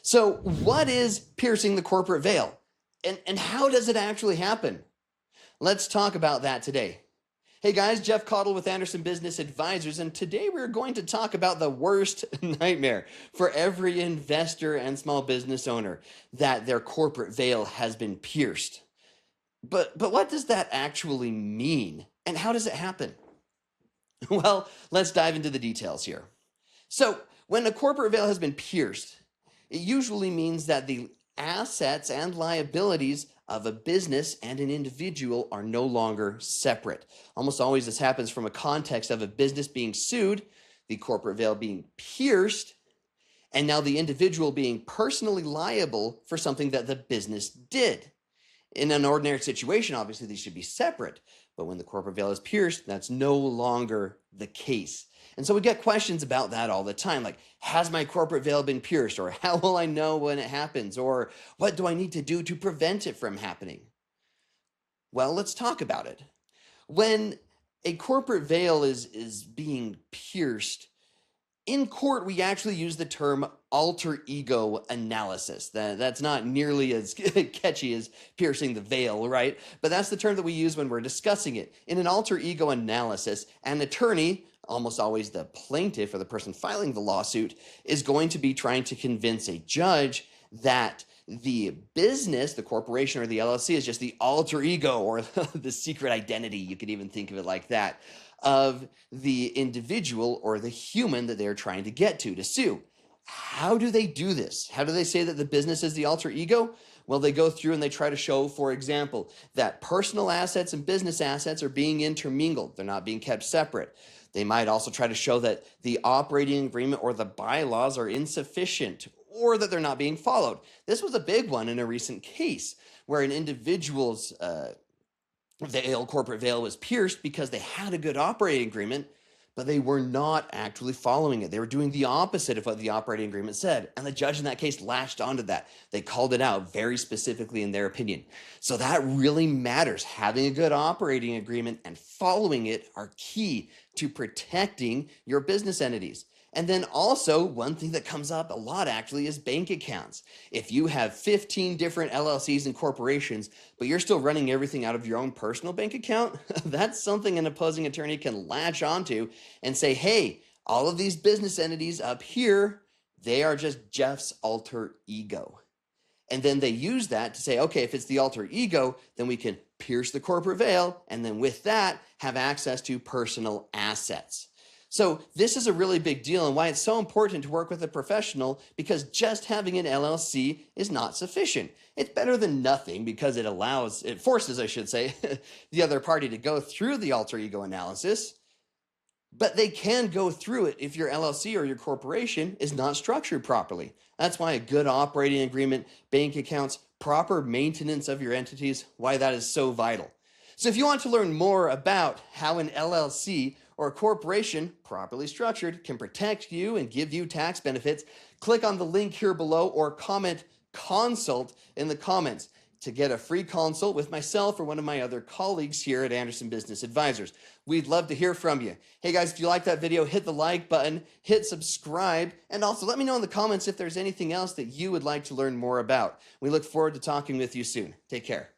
So what is piercing the corporate veil? And how does it actually happen? Let's talk about that today. Hey guys, Jeff Cottle with Anderson Business Advisors, and today we're going to talk about the worst nightmare for every investor and small business owner, that their corporate veil has been pierced. But what does that actually mean, and how does it happen? Well, let's dive into the details here. So, when a corporate veil has been pierced, it usually means that the assets and liabilities of a business and an individual are no longer separate. Almost always this happens from a context of a business being sued, the corporate veil being pierced, and now the individual being personally liable for something that the business did. In an ordinary situation, obviously, these should be separate. But when the corporate veil is pierced, that's no longer the case. And so we get questions about that all the time, like, has my corporate veil been pierced? Or how will I know when it happens? Or what do I need to do to prevent it from happening? Well, let's talk about it. When a corporate veil is being pierced, in court, we actually use the term alter ego analysis. That's not nearly as catchy as piercing the veil, right? But that's the term that we use when we're discussing it. In an alter ego analysis, an attorney, almost always the plaintiff or the person filing the lawsuit, is going to be trying to convince a judge that the business, the corporation or the LLC, is just the alter ego or the secret identity, you could even think of it like that, of the individual or the human that they're trying to get to sue. How do they do this? How do they say that the business is the alter ego? Well, they go through and they try to show, for example, that personal assets and business assets are being intermingled. They're not being kept separate. They might also try to show that the operating agreement or the bylaws are insufficient, or that they're not being followed. This was a big one in a recent case where an individual's corporate veil was pierced because they had a good operating agreement, but they were not actually following it. They were doing the opposite of what the operating agreement said. And the judge in that case latched onto that. They called it out very specifically in their opinion. So that really matters. Having a good operating agreement and following it are key to protecting your business entities. And then also, one thing that comes up a lot actually is bank accounts. If you have 15 different LLCs and corporations, but you're still running everything out of your own personal bank account, that's something an opposing attorney can latch onto and say, hey, all of these business entities up here, they are just Jeff's alter ego. And then they use that to say, okay, if it's the alter ego, then we can pierce the corporate veil, and then with that, have access to personal assets. So this is a really big deal, and why it's so important to work with a professional, because just having an LLC is not sufficient. It's better than nothing because it forces, I should say, the other party to go through the alter ego analysis, but they can go through it if your LLC or your corporation is not structured properly. That's why a good operating agreement, bank accounts, proper maintenance of your entities, why that is so vital. So if you want to learn more about how an LLC or a corporation, properly structured, can protect you and give you tax benefits, click on the link here below or comment consult in the comments to get a free consult with myself or one of my other colleagues here at Anderson Business Advisors. We'd love to hear from you. Hey guys, if you like that video, hit the like button, hit subscribe, and also let me know in the comments if there's anything else that you would like to learn more about. We look forward to talking with you soon. Take care.